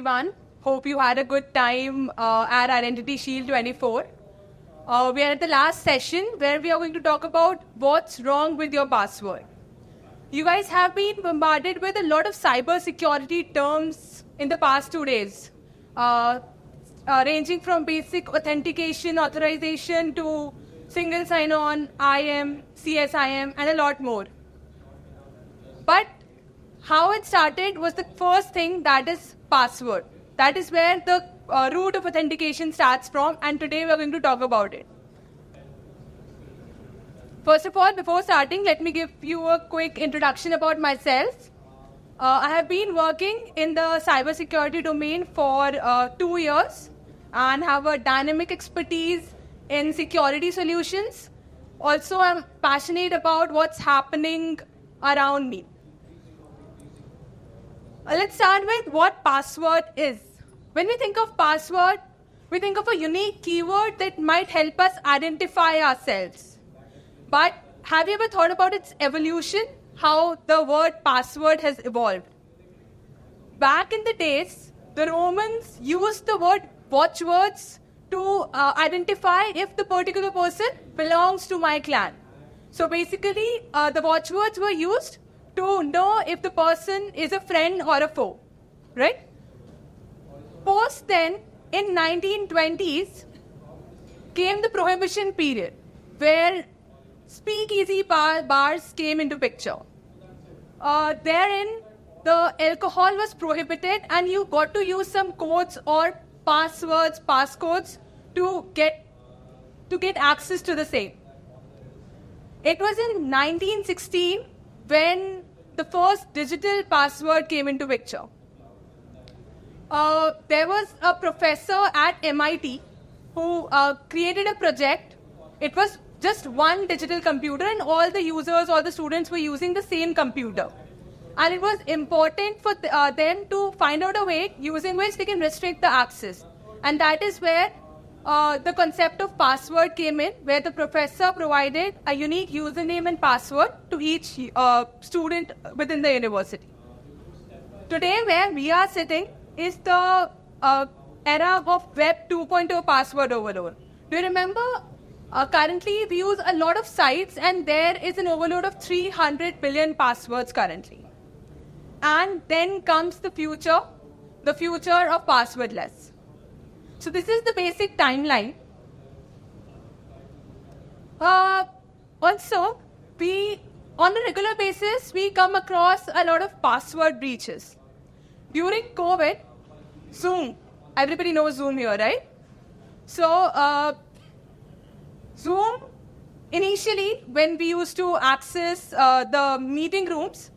everyone. Hope you had a good time at IdentityShield 24. We are at the last session where we are going to talk about what's wrong with your password. You guys have been bombarded with a lot of cybersecurity terms in the past 2 days, ranging from basic authentication, authorization to single sign-on, IM, CSIM, and a lot more. But how it started was the first thing, that is password. That is where the root of authentication starts from, and today we are going to talk about it. First of all, before starting, let me give you a quick introduction about myself. I have been working in the cybersecurity domain for 2 years and have a dynamic expertise in security solutions. Also, I'm passionate about what's happening around me. Let's start with what password is. When we think of password, we think of a unique keyword that might help us identify ourselves. But have you ever thought about its evolution? How the word password has evolved? Back in the days, the Romans used the word watchwords to identify if the particular person belongs to my clan. So basically, the watchwords were used to know if the person is a friend or a foe, right? Post then, in 1920s, came the Prohibition period, where speakeasy bars came into picture. Therein, the alcohol was prohibited, and you got to use some codes or passwords, passcodes to get access to the same. It was in 1916 when the first digital password came into picture. There was a professor at MIT who created a project. It was just one digital computer, and all the users, all the students were using the same computer. And it was important for them to find out a way using which they can restrict the access. And that is where the concept of password came in, where the professor provided a unique username and password to each student within the university. Today, where we are sitting is the era of Web 2.0 password overload. Do you remember? Currently, we use a lot of sites, and there is an overload of 300 billion passwords currently. And then comes the future of passwordless. So this is the basic timeline. Also, on a regular basis, we come across a lot of password breaches. During COVID, Zoom, everybody knows Zoom here, right? So, Zoom, initially, when we used to access the meeting rooms,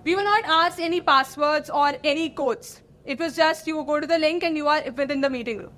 we were not asked any passwords or any codes. It was just you go to the link and you are within the meeting room.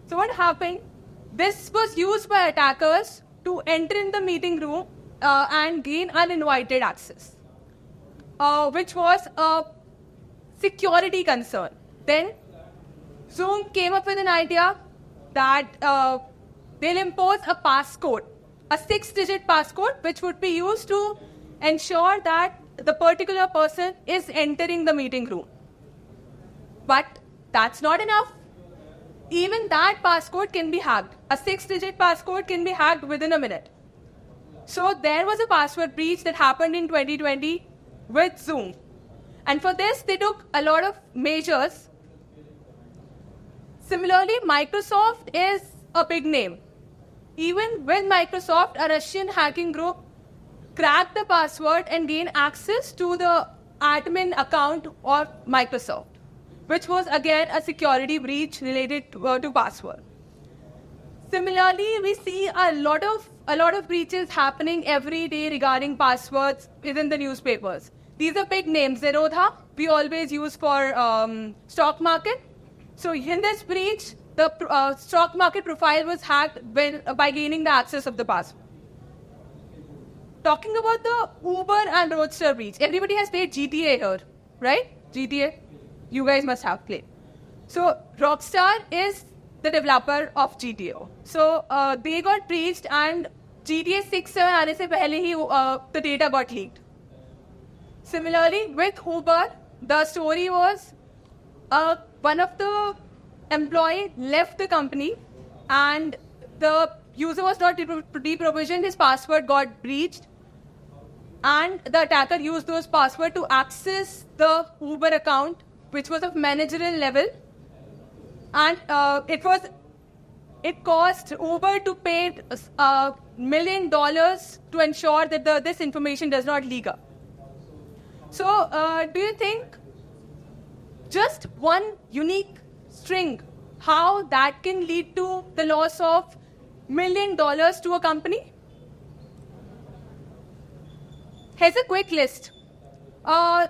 So what happened? This was used by attackers to enter in the meeting room and gain uninvited access, which was a security concern. Then Zoom came up with an idea that they'll impose a passcode, a 6-digit passcode, which would be used to ensure that the particular person is entering the meeting room. But that's not enough. Even that passcode can be hacked. A 6-digit passcode can be hacked within a minute. So there was a password breach that happened in 2020 with Zoom. And for this, they took a lot of measures. Similarly, Microsoft is a big name. Even with Microsoft, a Russian hacking group cracked the password and gained access to the admin account of Microsoft, which was again a security breach related to password. Similarly, we see a lot of breaches happening every day regarding passwords within the newspapers. These are big names. Zerodha, we always use for stock market. So in this breach, the stock market profile was hacked by gaining the access of the password. Talking about the Uber and Roadster breach, everybody has played GTA here, right? GTA, you guys must have played. So Rockstar is the developer of GTA. So they got breached, and GTA 6 आने से पहले ही the data got leaked. Similarly, with Uber, the story was a one of the employee left the company and the user was not deprovisioned, his password got breached, and the attacker used those passwords to access the Uber account, which was of managerial level, and it cost Uber to pay $1 million to ensure that this information does not leak up. So, do you think just one unique string, how that can lead to the loss of $1 million to a company? Here's a quick list. I'm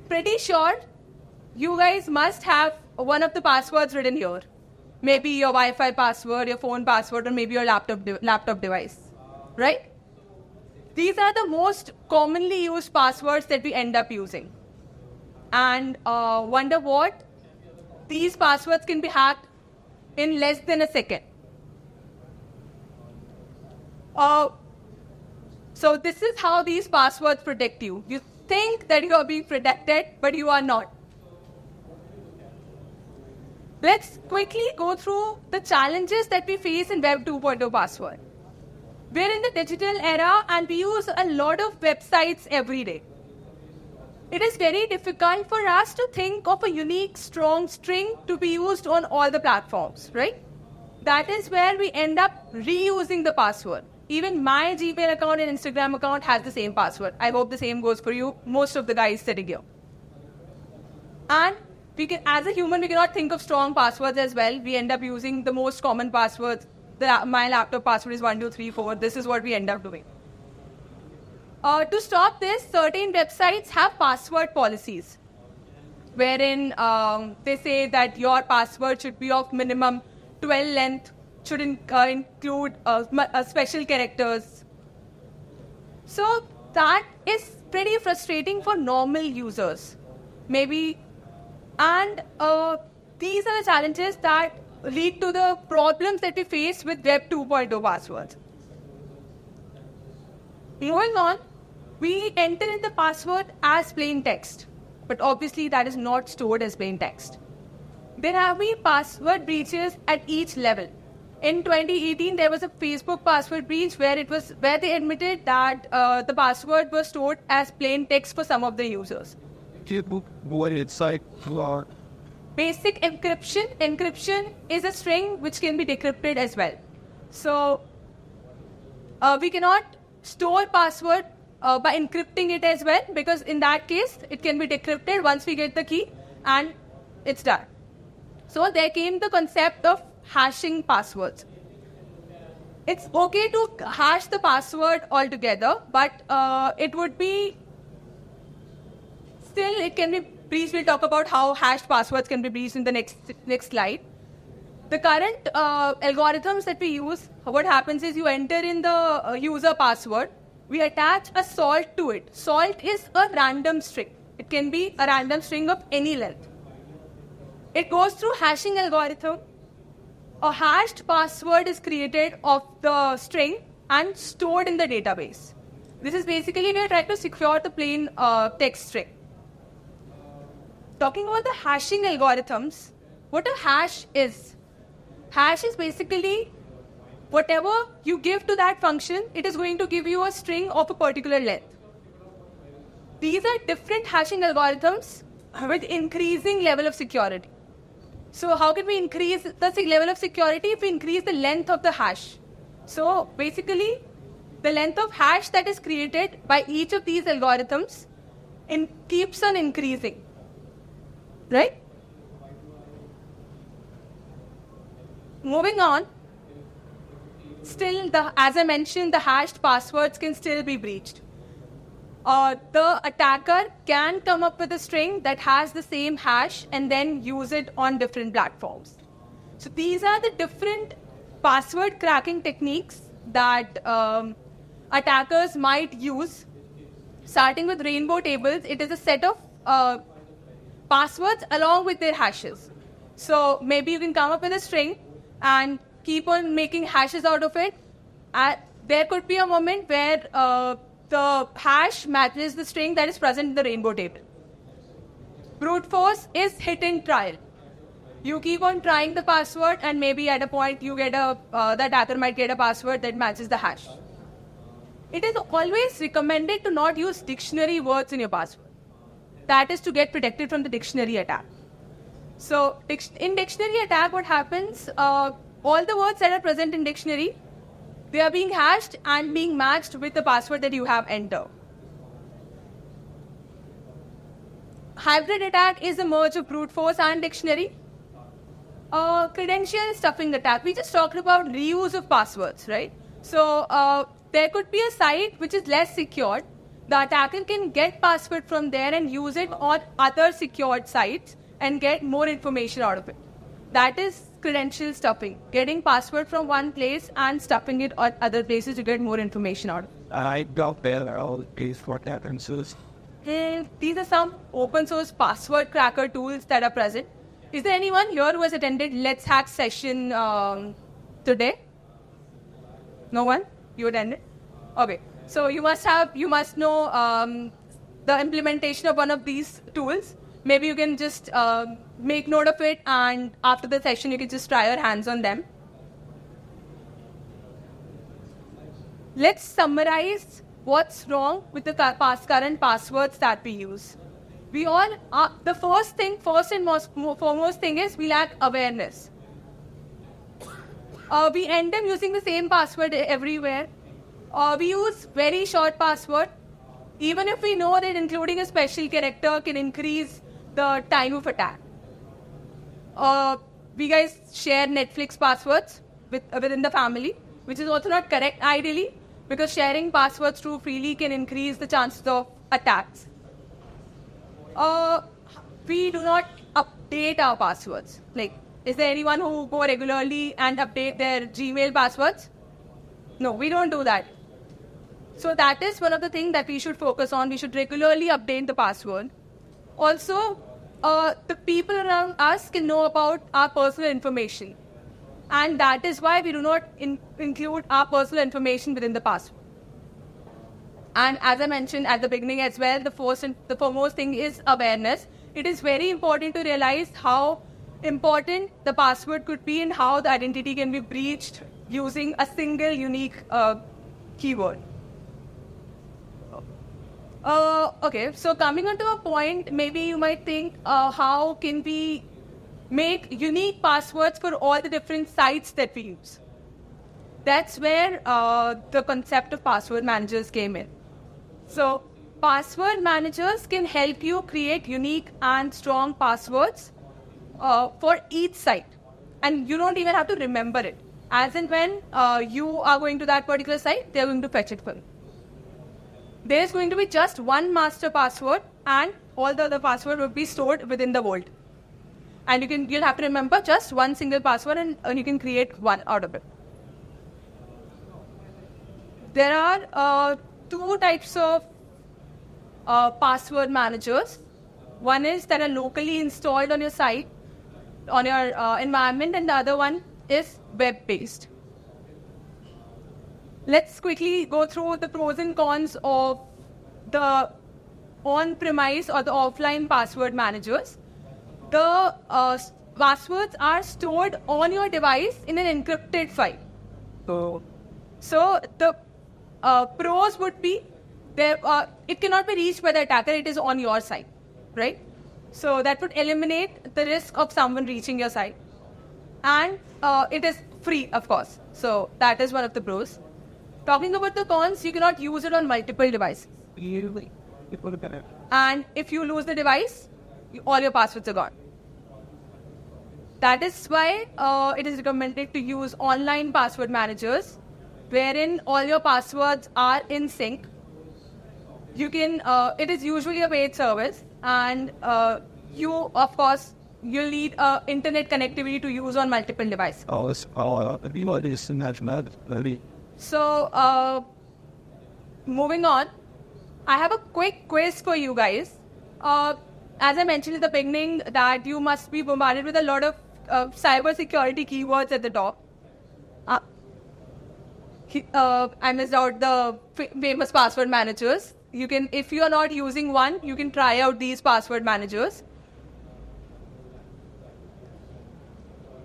pretty sure you guys must have one of the passwords written here. Maybe your Wi-Fi password, your phone password, or maybe your laptop device, right? These are the most commonly used passwords that we end up using. And wonder what? These passwords can be hacked in less than a second. So this is how these passwords protect you. You think that you are being protected, but you are not. Let's quickly go through the challenges that we face in Web 2.0 password. We're in the digital era and we use a lot of websites every day. It is very difficult for us to think of a unique, strong string to be used on all the platforms, right? That is where we end up reusing the password. Even my Gmail account and Instagram account has the same password. I hope the same goes for you, most of the guys sitting here. And as a human, we cannot think of strong passwords as well. We end up using the most common passwords. My laptop password is 1234. This is what we end up doing. To stop this, certain websites have password policies, wherein they say that your password should be of minimum 12 length, should include special characters. So that is pretty frustrating for normal users. Maybe. And these are the challenges that lead to the problems that we face with Web 2.0 passwords. Moving on, we enter in the password as plain text, but obviously that is not stored as plain text. There have been password breaches at each level. In 2018, there was a Facebook password breach where they admitted that the password was stored as plain text for some of the users. Basic encryption. Encryption is a string which can be decrypted as well. So we cannot store password by encrypting it as well, because in that case it can be decrypted once we get the key and it's done. So there came the concept of hashing passwords. It's okay to hash the password altogether, but it would be still, it can be breached. We'll talk about how hashed passwords can be breached in the next slide. The current algorithms that we use, what happens is you enter in the user password, we attach a salt to it. Salt is a random string. It can be a random string of any length. It goes through hashing algorithm. A hashed password is created of the string and stored in the database. This is basically we are trying to secure the plain text string. Talking about the hashing algorithms, what a hash is. Hash is basically whatever you give to that function, it is going to give you a string of a particular length. These are different hashing algorithms with increasing level of security. So how can we increase the level of security? If we increase the length of the hash. So basically, the length of hash that is created by each of these algorithms keeps on increasing. Right? Moving on, still, as I mentioned, the hashed passwords can still be breached. The attacker can come up with a string that has the same hash and then use it on different platforms. So these are the different password cracking techniques that attackers might use. Starting with rainbow tables, it is a set of passwords along with their hashes. So maybe you can come up with a string and keep on making hashes out of it. There could be a moment where the hash matches the string that is present in the rainbow table. Brute force is hit and trial. You keep on trying the password, and maybe at a point you get the attacker might get a password that matches the hash. It is always recommended to not use dictionary words in your password. That is to get protected from the dictionary attack. So in dictionary attack, what happens, all the words that are present in dictionary, they are being hashed and being matched with the password that you have entered. Hybrid attack is a merge of brute force and dictionary. Credential stuffing attack. We just talked about reuse of passwords, right? So there could be a site which is less secured. The attacker can get password from there and use it on other secured sites and get more information out of it. That is credential stuffing. Getting password from one place and stuffing it on other places to get more information out of it. I doubt there are all these what happens. These are some open source password cracker tools that are present. Is there anyone here who has attended Let's Hack session today? No one? You attended? Okay. So you must know the implementation of one of these tools. Maybe you can just make note of it, and after the session you can just try your hands on them. Let's summarize what's wrong with the current passwords that we use. We all the first and foremost thing is we lack awareness. We end up using the same password everywhere. We use very short password. Even if we know that including a special character can increase the time of attack. We guys share Netflix passwords within the family, which is also not correct ideally, because sharing passwords too freely can increase the chances of attacks. We do not update our passwords. Like, is there anyone who go regularly and update their Gmail passwords? No, we don't do that. So that is one of the things that we should focus on. We should regularly update the password. Also, the people around us can know about our personal information. And that is why we do not include our personal information within the password. And as I mentioned at the beginning as well, the foremost thing is awareness. It is very important to realize how important the password could be and how the identity can be breached using a single unique keyword. Okay, so coming on to a point, maybe you might think, how can we make unique passwords for all the different sites that we use? That's where the concept of password managers came in. So password managers can help you create unique and strong passwords for each site. And you don't even have to remember it. As and when you are going to that particular site, they're going to fetch it for you. There's going to be just one master password, and all the other password will be stored within the vault. And you'll have to remember just one single password, and you can create one out of it. There are two types of password managers. One is that are locally installed on your site, on your environment, and the other one is web-based. Let's quickly go through the pros and cons of the on-premise or the offline password managers. The passwords are stored on your device in an encrypted file. So the pros would be it cannot be reached by the attacker. It is on your site, right? So that would eliminate the risk of someone reaching your site. And it is free, of course. So that is one of the pros. Talking about the cons, you cannot use it on multiple devices. And if you lose the device, all your passwords are gone. That is why it is recommended to use online password managers, wherein all your passwords are in sync. You can. It is usually a paid service, and you'll need internet connectivity to use on multiple devices. So, moving on, I have a quick quiz for you guys. As I mentioned at the beginning, that you must be bombarded with a lot of cybersecurity keywords at the top. I missed out the famous password managers. You can, if you are not using one, you can try out these password managers.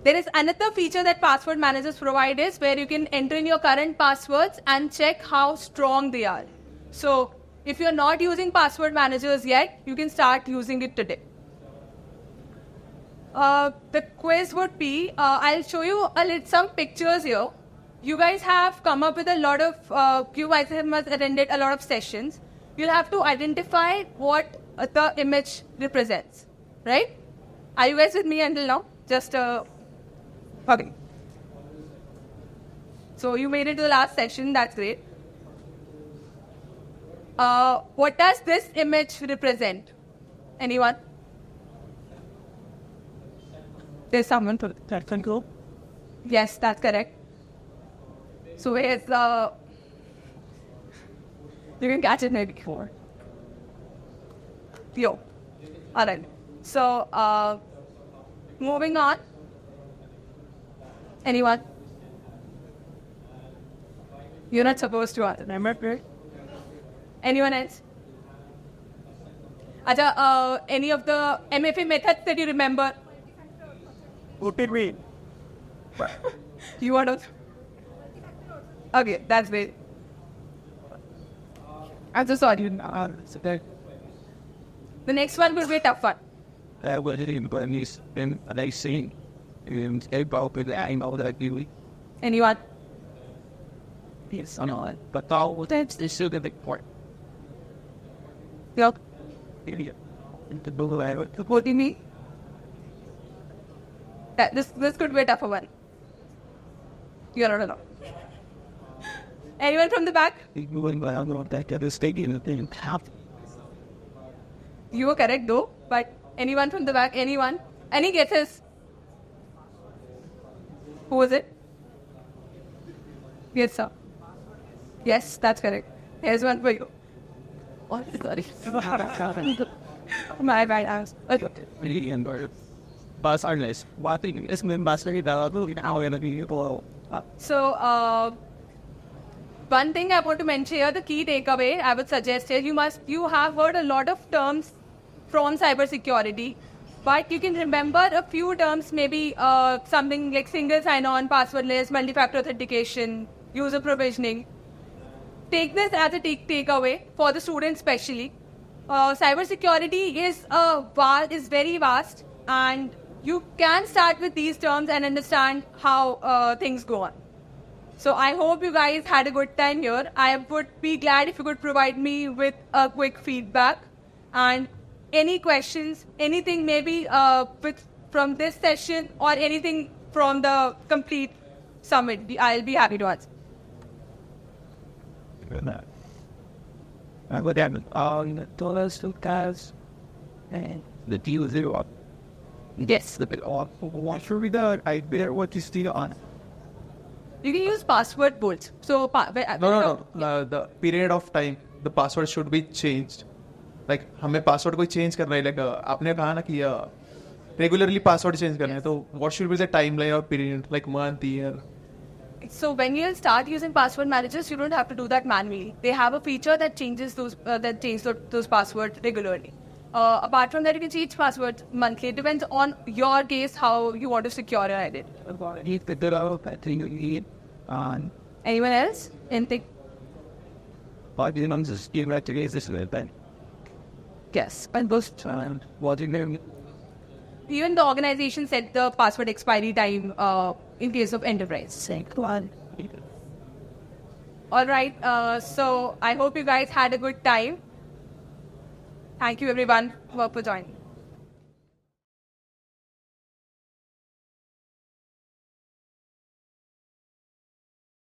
There is another feature that password managers provide is where you can enter in your current passwords and check how strong they are. So if you're not using password managers yet, you can start using it today. The quiz would be, I'll show you some pictures here. You guys have come up with a lot of, you guys have attended a lot of sessions. You'll have to identify what the image represents, right? Are you guys with me until now? Just, okay. So you made it to the last session, that's great. What does this image represent? Anyone? There's someone to that control. Yes, that's correct. So where's you can catch it maybe before. Yo. Alright. So moving on. Anyone? You're not supposed to answer, remember? Anyone else? Acha, any of the MFA methods that you remember? What did we? You want to? Okay, that's great. I'm so sorry. The next one will be a tough one. What did anybody been they seen? About the animal that you Anyone? yes, I know it. But all that's the sugar the port. Yep. Idiot. The blue arrow. What do you mean? This could be a tougher one. You don't know. Anyone from the back? You wouldn't go out that other stadium thing. You were correct though, but anyone from the back? Anyone? Any guesses? Who was it? Yes, sir. Yes, that's correct. Here's one for you. What is that? My bad, I was. Okay. Bus unless what thing is when bus like that will be now in the people. So, one thing I want to mention here, the key takeaway I would suggest is you have heard a lot of terms from cybersecurity, but you can remember a few terms, maybe something like single sign-on, passwordless, multi-factor authentication, user provisioning. Take this as a takeaway for the students especially. Cybersecurity is very vast, and you can start with these terms and understand how things go on. So I hope you guys had a good time here. I would be glad if you could provide me with a quick feedback and any questions, anything maybe from this session or anything from the complete summit. I'll be happy to answer. I would have all the dollars to guys and the deal is zero. Yes. The bit off. What should we do? I bear what you still on. You can use password bolts. So No. The period of time, the password should be changed. Like हमें password कोई change करना है. Like आपने कहा ना कि regularly password change करना है. तो what should be the timeline or period? Like month, year. So when you start using password managers, you don't have to do that manually. They have a feature that changes those passwords regularly. Apart from that, you can change passwords monthly. It depends on your case how you want to secure your identity. Anyone else? Anything? 5 months is you right to get this event. Yes. And those, What do you know? even the organization set the password expiry time in case of enterprise. All right. So I hope you guys had a good time. Thank you everyone for joining.